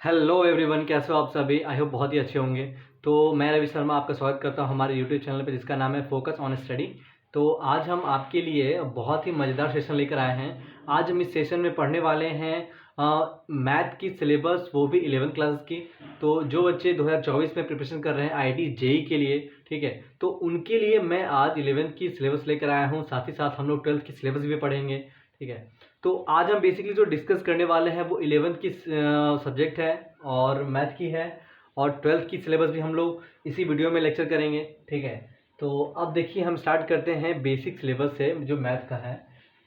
Hello everyone, कैसे हो आप सभी। आई होप बहुत ही अच्छे होंगे। तो मैं रवि शर्मा आपका स्वागत करता हूं हमारे यूट्यूब चैनल पे जिसका नाम है फोकस ऑन स्टडी। तो आज हम आपके लिए बहुत ही मज़ेदार सेशन लेकर आए हैं। आज हम इस सेशन में पढ़ने वाले हैं मैथ की सिलेबस, वो भी 11th क्लास की। तो जो बच्चे 2024 में प्रिपरेशन कर रहे हैं आईआईटी जेई के लिए, ठीक है, तो उनके लिए मैं आज 11th की सिलेबस लेकर आया हूँ। साथ ही साथ हम लोग 12th की सिलेबस भी पढ़ेंगे, ठीक है। तो आज हम बेसिकली जो डिस्कस करने वाले हैं वो 11th की सब्जेक्ट है और मैथ की है, और 12th की सिलेबस भी हम लोग इसी वीडियो में लेक्चर करेंगे, ठीक है। तो अब देखिए हम स्टार्ट करते हैं बेसिक सिलेबस से जो मैथ का है।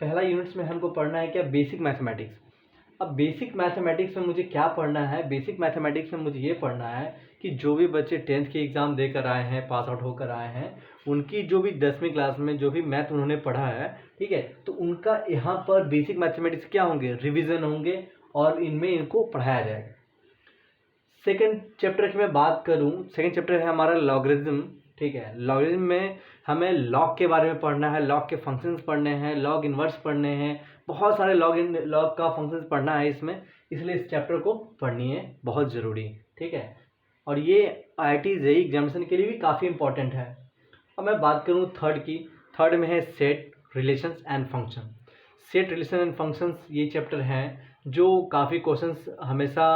पहला यूनिट्स में हमको पढ़ना है क्या, बेसिक मैथमेटिक्स। अब बेसिक मैथमेटिक्स में मुझे क्या पढ़ना है, बेसिक मैथमेटिक्स में मुझे ये पढ़ना है कि जो भी बच्चे 10th के एग्ज़ाम देकर आए हैं, पास आउट होकर आए हैं, उनकी जो भी 10वीं क्लास में जो भी मैथ उन्होंने पढ़ा है, ठीक है, तो उनका यहाँ पर बेसिक मैथमेटिक्स क्या होंगे, रिवीजन होंगे और इनमें इनको पढ़ाया जाएगा। सेकेंड चैप्टर की मैं बात करूँ, सेकेंड चैप्टर है हमारा लॉगरिज्म, ठीक है। लॉगरिज्म में हमें लॉग के बारे में पढ़ना है, लॉग के फंक्शंस पढ़ने हैं, लॉग इन्वर्स पढ़ने हैं, बहुत सारे लॉग का फंक्शंस पढ़ना है इसमें, इसलिए इस चैप्टर को पढ़नी है, बहुत ज़रूरी, ठीक है। और ये आईआईटी जेईई एग्जामिनेशन के लिए भी काफ़ी इंपॉर्टेंट है। अब मैं बात करूँ थर्ड की, थर्ड में है set, relations and function. Set, relation and functions ये चैप्टर हैं जो काफ़ी क्वेश्चंस हमेशा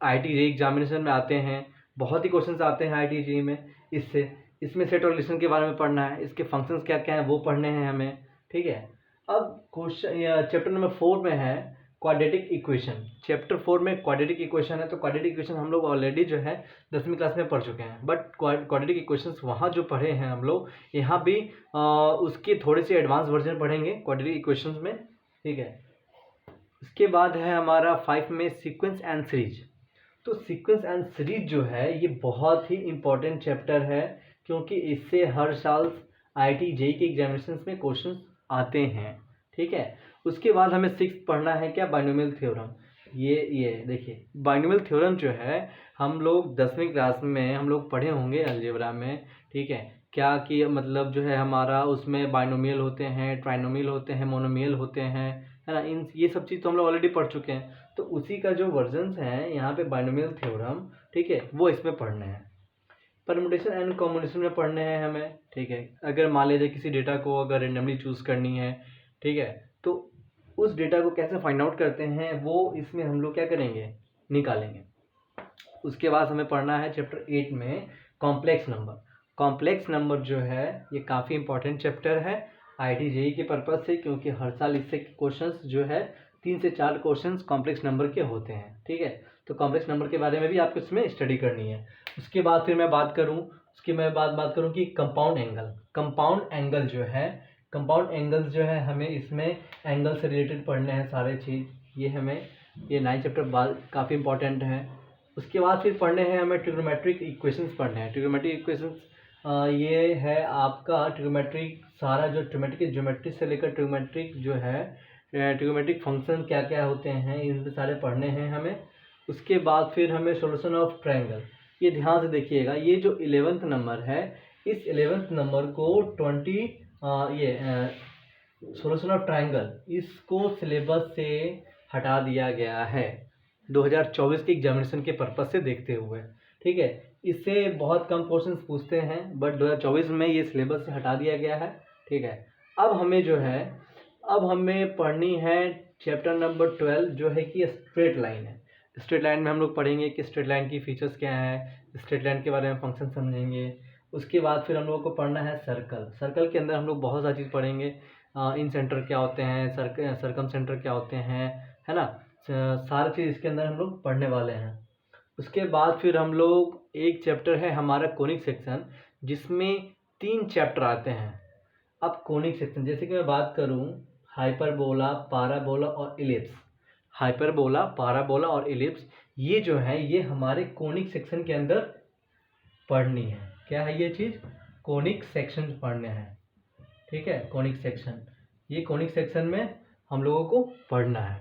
आईआईटी जेईई एग्जामिनेशन में आते हैं। बहुत ही क्वेश्चंस आते हैं आईआईटी जेईई में इससे। इसमें सेट और रिलेशन के बारे में पढ़ना है, इसके फंक्शंस क्या क्या हैं वो पढ़ने हैं हमें, ठीक है। अब क्वेश्चन चैप्टर नंबर 4 में है क्वाड्रेटिक इक्वेशन। चैप्टर 4 में क्वाड्रेटिक इक्वेशन है। तो क्वाड्रेटिक इक्वेशन हम लोग ऑलरेडी जो है 10वीं क्लास में पढ़ चुके हैं, बट क्वाड्रेटिक इक्वेशंस वहाँ जो पढ़े हैं हम लोग, यहाँ भी उसके थोड़े से एडवांस वर्जन पढ़ेंगे क्वाड्रेटिक इक्वेशंस में, ठीक है। इसके बाद है हमारा 5 में सीक्वेंस एंड सीरीज। तो सीक्वेंस एंड सीरीज जो है ये बहुत ही इंपॉर्टेंट चैप्टर है, क्योंकि इससे हर साल आईआईटी जेईई के एग्जामिनेशंस में क्वेश्चंस आते हैं, ठीक है। उसके बाद हमें 6 पढ़ना है क्या, बाइनोमियल थ्योरम। ये देखिए बाइनोमियल थ्योरम जो है हम लोग 10वीं क्लास में हम लोग पढ़े होंगे अलजेब्रा में, ठीक है। क्या कि मतलब जो है हमारा उसमें बाइनोमियल होते हैं, ट्राइनोमियल होते हैं, मोनोमियल होते हैं, है ना। इन ये सब चीज़ तो हम लोग ऑलरेडी पढ़ चुके हैं। तो उसी का जो वर्जन्स हैं यहाँ पे बाइनोमियल थ्योरम, ठीक है, वो इसमें पढ़ने हैं। परमुटेशन एंड कॉम्बिनेशन में पढ़ने हैं हमें, ठीक है। अगर मान लीजिए किसी डेटा को अगर रेंडमली चूज़ करनी है, ठीक है, तो उस डेटा को कैसे फाइंड आउट करते हैं वो इसमें हम लोग क्या करेंगे, निकालेंगे। उसके बाद हमें पढ़ना है चैप्टर 8 में कॉम्प्लेक्स नंबर। कॉम्प्लेक्स नंबर जो है ये काफ़ी इंपॉर्टेंट चैप्टर है आईआईटी जेईई के पर्पज़ से, क्योंकि हर साल इससे क्वेश्चंस जो है 3 से 4 क्वेश्चंस कॉम्प्लेक्स नंबर के होते हैं, ठीक है। तो कॉम्प्लेक्स नंबर के बारे में भी आपको इसमें स्टडी करनी है। उसके बाद फिर मैं बात करूँ कि कंपाउंड एंगल। कंपाउंड एंगल जो है, कंपाउंड एंगल्स जो है हमें इसमें एंगल से रिलेटेड पढ़ने हैं सारे चीज़। ये हमें ये 9 चैप्टर काफ़ी इंपॉर्टेंट है। उसके बाद फिर पढ़ने हैं हमें ट्रिग्नोमेट्रिक इक्वेशंस पढ़ने हैं। ट्रिग्नोमेट्रिक इक्वेशंस ये है आपका ट्रिग्नोमेट्रिक, सारा जो ट्रिग्नोमेट्रिक ज्योमेट्री से लेकर ट्रिग्नोमेट्रिक जो है ट्रिग्नोमेट्रिक फंक्शन क्या क्या होते हैं इन सारे पढ़ने हैं हमें। उसके बाद फिर हमें सॉल्यूशन ऑफ ट्रायंगल। ये ध्यान से देखिएगा, ये जो 11th नंबर है, इस 11th नंबर को 20 सॉल्यूशन ऑफ ट्रायंगल इसको सिलेबस से हटा दिया गया है 2024 के एग्जामिनेशन के पर्पज से देखते हुए, ठीक है। इससे बहुत कम क्वेश्चंस पूछते हैं, बट 2024 में ये सिलेबस से हटा दिया गया है, ठीक है। अब हमें जो है, अब हमें पढ़नी है चैप्टर नंबर 12 जो है कि स्ट्रेट लाइन है। स्ट्रेट लाइन में हम लोग पढ़ेंगे कि स्ट्रेट लाइन की फीचर्स क्या है, स्ट्रेट लाइन के बारे में फंक्शन समझेंगे। उसके बाद फिर हम लोगों को पढ़ना है सर्कल। सर्कल के अंदर हम लोग बहुत सारी चीज़ पढ़ेंगे। इन सेंटर क्या होते हैं, सरकम सेंटर क्या होते हैं, है ना। सारी चीज़ इसके अंदर हम लोग पढ़ने वाले हैं। उसके बाद फिर हम लोग एक चैप्टर है हमारा कोनिक सेक्शन, जिसमें 3 चैप्टर आते हैं। अब कोनिक सेक्शन जैसे कि मैं बात करूं, हाइपरबोला, पाराबोला और इलिप्स। हाइपरबोला, पाराबोला और इलिप्स ये जो है ये हमारे कोनिक सेक्शन के अंदर पढ़नी है। क्या है ये चीज़, कोनिक सेक्शन पढ़ने हैं, ठीक है। कोनिक सेक्शन, ये कोनिक सेक्शन में हम लोगों को पढ़ना है।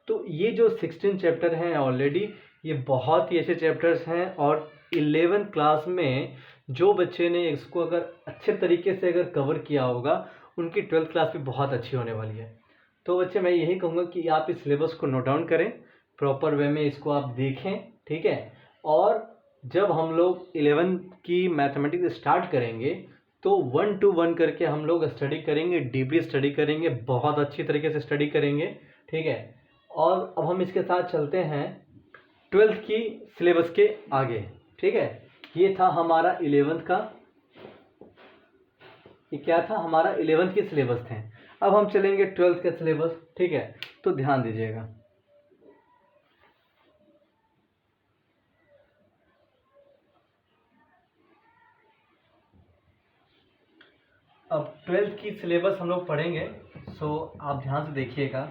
तो ये जो 16 चैप्टर हैं ऑलरेडी, ये बहुत ही अच्छे चैप्टर्स हैं, और 11th क्लास में जो बच्चे ने इसको अगर अच्छे तरीके से अगर कवर किया होगा, उनकी 12th क्लास भी बहुत अच्छी होने वाली है। तो बच्चे मैं यही कहूँगा कि आप इस सिलेबस को नोट डाउन करें, प्रॉपर वे में इसको आप देखें, ठीक है। और जब हम लोग 11th की मैथमेटिक्स स्टार्ट करेंगे तो 1 to 1 करके हम लोग स्टडी करेंगे, डीपली स्टडी करेंगे, बहुत अच्छी तरीके से स्टडी करेंगे, ठीक है। और अब हम इसके साथ चलते हैं 12th की सिलेबस के आगे, ठीक है। ये था हमारा 11th का, ये क्या था, हमारा 11th की सिलेबस थे। अब हम चलेंगे 12th का सिलेबस, ठीक है। तो ध्यान दीजिएगा, अब 12th की सिलेबस हम लोग पढ़ेंगे, सो आप ध्यान से देखिएगा।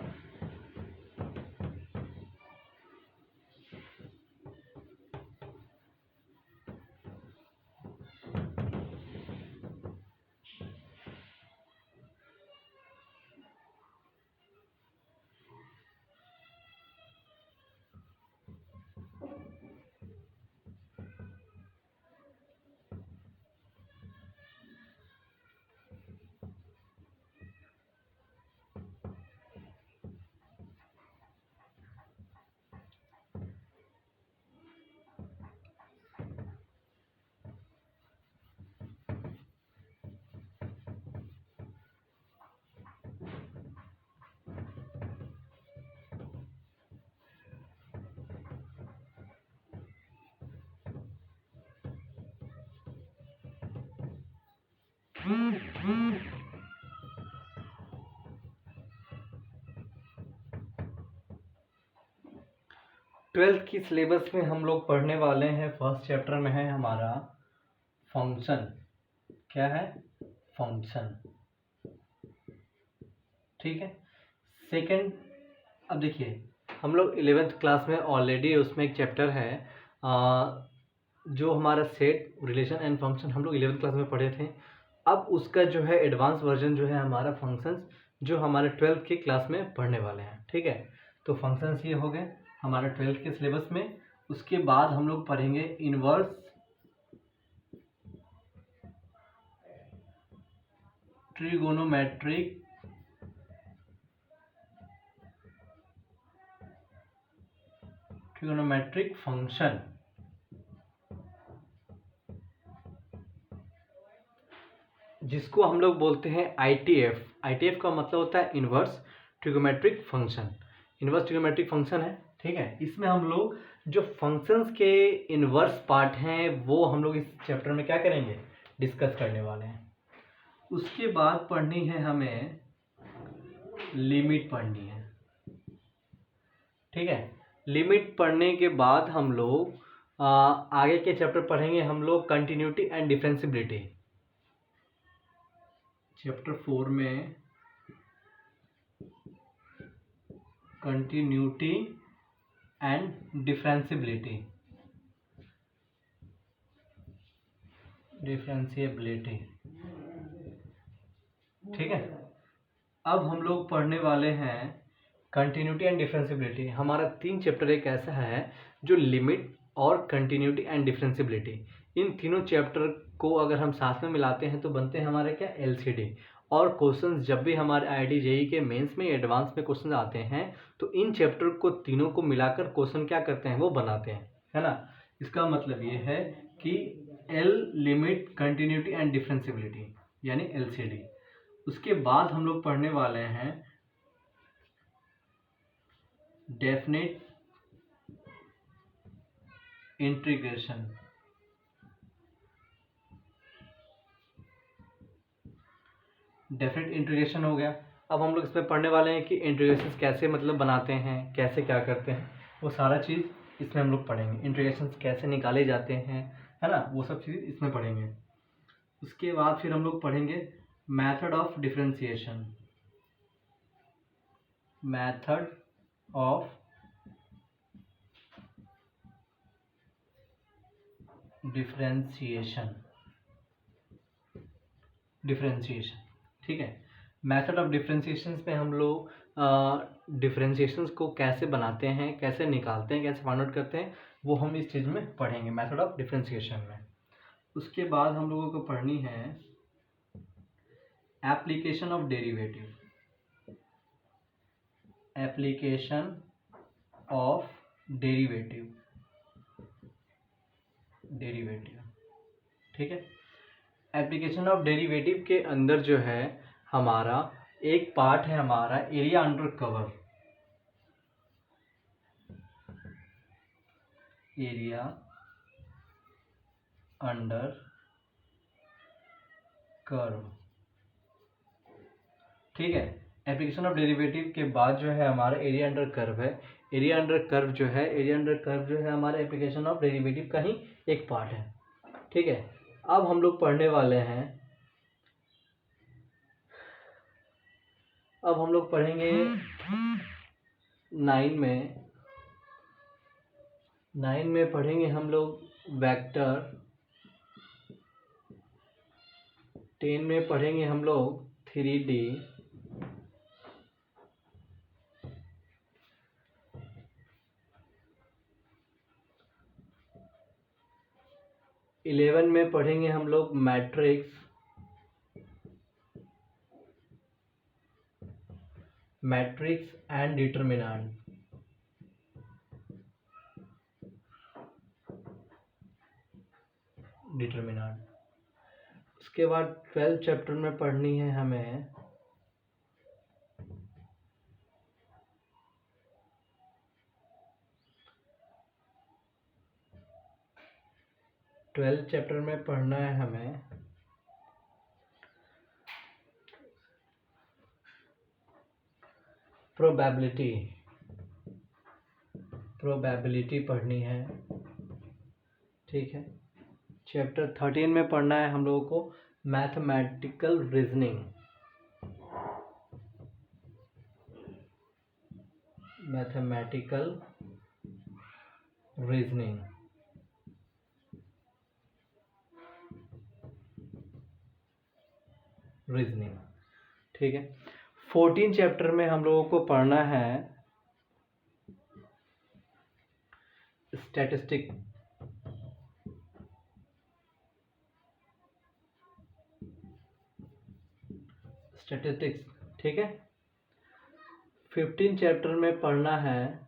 ट्वेल्थ की सिलेबस में हम लोग पढ़ने वाले हैं, फर्स्ट चैप्टर में है हमारा फंक्शन। क्या है? फंक्शन, ठीक है। सेकंड, अब देखिए हम लोग 11th क्लास में ऑलरेडी उसमें एक चैप्टर है जो हमारा सेट, रिलेशन एंड फंक्शन हम लोग 11th क्लास में पढ़े थे। अब उसका जो है एडवांस वर्जन जो है हमारा फंक्शंस, जो हमारे 12th की क्लास में पढ़ने वाले हैं, ठीक है। तो फंक्शंस ये हो गए हमारे 12th के सिलेबस में। उसके बाद हम लोग पढ़ेंगे इनवर्स ट्रिगोनोमेट्रिक फंक्शन, जिसको हम लोग बोलते हैं ITF। ITF का मतलब होता है inverse trigonometric function. Inverse trigonometric function है, ठीक है। इसमें हम लोग जो फंक्शंस के इनवर्स पार्ट हैं वो हम लोग इस चैप्टर में क्या करेंगे, डिस्कस करने वाले हैं। उसके बाद पढ़नी है हमें लिमिट पढ़नी है, ठीक है। लिमिट पढ़ने के बाद हम लोग आगे के चैप्टर पढ़ेंगे हम लोग कंटिन्यूटी एंड डिफरेंशिबिलिटी। चैप्टर 4 में कंटिन्यूटी एंड डिफरेंशिबिलिटी, ठीक है। अब हम लोग पढ़ने वाले हैं कंटिन्यूटी एंड डिफरेंशिबिलिटी। हमारा 3 चैप्टर एक ऐसा है जो लिमिट और कंटिन्यूटी एंड डिफरेंशिबिलिटी, इन तीनों चैप्टर को अगर हम साथ में मिलाते हैं तो बनते हैं हमारे क्या, LCD। और क्वेश्चंस जब भी हमारे IIT JEE के मेंस में, एडवांस में क्वेश्चन आते हैं तो इन चैप्टर को तीनों को मिलाकर क्वेश्चन क्या करते हैं, वो बनाते हैं, है ना। इसका मतलब ये है कि L लिमिट कंटिन्यूटी एंड डिफरेंशिबिलिटी यानी LCD। उसके बाद हम लोग पढ़ने वाले हैं डेफिनेट इंटीग्रेशन। डेफिनेट इंटीग्रेशन हो गया। अब हम लोग इसमें पढ़ने वाले हैं कि इंटीग्रेशन कैसे मतलब बनाते हैं, कैसे क्या करते हैं, वो सारा चीज़ इसमें हम लोग पढ़ेंगे। इंटीग्रेशन कैसे निकाले जाते हैं, है ना, वो सब चीज़ इसमें पढ़ेंगे। उसके बाद फिर हम लोग पढ़ेंगे method of differentiation. Method of differentiation, ठीक है। मेथड ऑफ डिफरेंशिएशन में हम लोग डिफरेंशिएशंस को कैसे बनाते हैं, कैसे निकालते हैं, कैसे फाइंड आउट करते हैं, वो हम इस चीज़ में पढ़ेंगे, मेथड ऑफ डिफरेंशिएशन में। उसके बाद हम लोगों को पढ़नी है application of derivative. Application of derivative, ठीक है। एप्लीकेशन ऑफ डेरिवेटिव के अंदर जो है हमारा एक पार्ट है हमारा area under cover, area under curve, ठीक है। एप्लीकेशन ऑफ डेरिवेटिव के बाद जो है हमारा एरिया अंडर कर्व है। एरिया अंडर कर्व जो है हमारा एप्लीकेशन ऑफ डेरिवेटिव का ही एक पार्ट है, ठीक है। अब हम लोग पढ़ने वाले हैं, अब हम लोग पढ़ेंगे 9 में पढ़ेंगे हम लोग वेक्टर, 10 में पढ़ेंगे हम लोग 3D, 11 में पढ़ेंगे हम लोग मैट्रिक्स, एंड डिटरमिनेंट, उसके बाद 12 चैप्टर में पढ़नी है हमें प्रोबेबिलिटी पढ़नी है, ठीक है। चैप्टर 13 में पढ़ना है हम लोगों को मैथमेटिकल रीजनिंग, ठीक है। 14 चैप्टर में हम लोगों को पढ़ना है स्टैटिस्टिक्स, ठीक है। 15 चैप्टर में पढ़ना है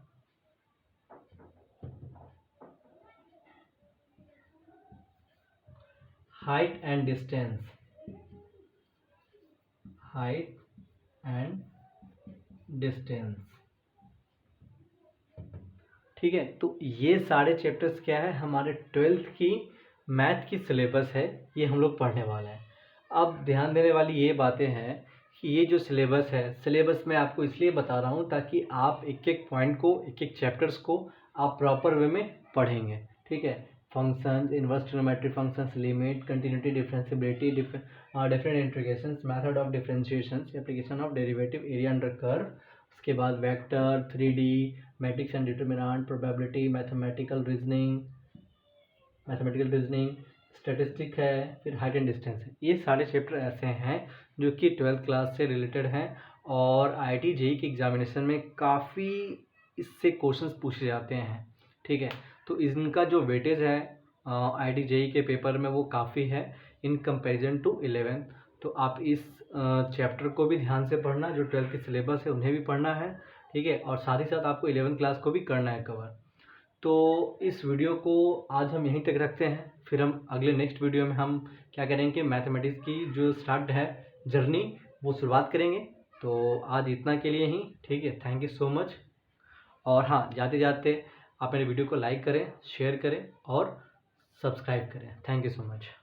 हाइट एंड डिस्टेंस, ठीक है। तो ये सारे चैप्टर्स क्या है हमारे 12th की मैथ की सिलेबस है, ये हम लोग पढ़ने वाले हैं। अब ध्यान देने वाली ये बातें हैं कि ये जो सिलेबस है, सिलेबस मैं आपको इसलिए बता रहा हूँ ताकि आप एक एक पॉइंट को, एक एक चैप्टर्स को आप प्रॉपर वे में पढ़ेंगे, ठीक है। Functions, inverse trigonometric functions, limit, continuity, differentiability, different integrations, method of differentiations, application of derivative, area under curve, उसके बाद vector, 3D, matrix and determinant, probability, mathematical reasoning, statistic है, फिर हाइट एंड डिस्टेंस है। ये सारे चैप्टर ऐसे हैं जो कि 12th क्लास से रिलेटेड हैं और IIT JEE के एग्जामिनेशन में काफ़ी इससे क्वेश्चंस पूछे जाते हैं, ठीक है। तो इनका जो वेटेज है IIT JEE के पेपर में वो काफ़ी है इन कंपैरिजन टू 11। तो आप इस चैप्टर को भी ध्यान से पढ़ना, जो 12th की सिलेबस है उन्हें भी पढ़ना है, ठीक है। और साथ ही साथ आपको 11th क्लास को भी करना है कवर। तो इस वीडियो को आज हम यहीं तक रखते हैं, फिर हम अगले नेक्स्ट वीडियो में हम क्या करेंगे कि मैथमेटिक्स की जो स्टार्ट है जर्नी वो शुरुआत करेंगे। तो आज इतना के लिए ही, ठीक है। Thank you so much. और हाँ, जाते जाते आप मेरे वीडियो को लाइक करें, शेयर करें और सब्सक्राइब करें। Thank you so much.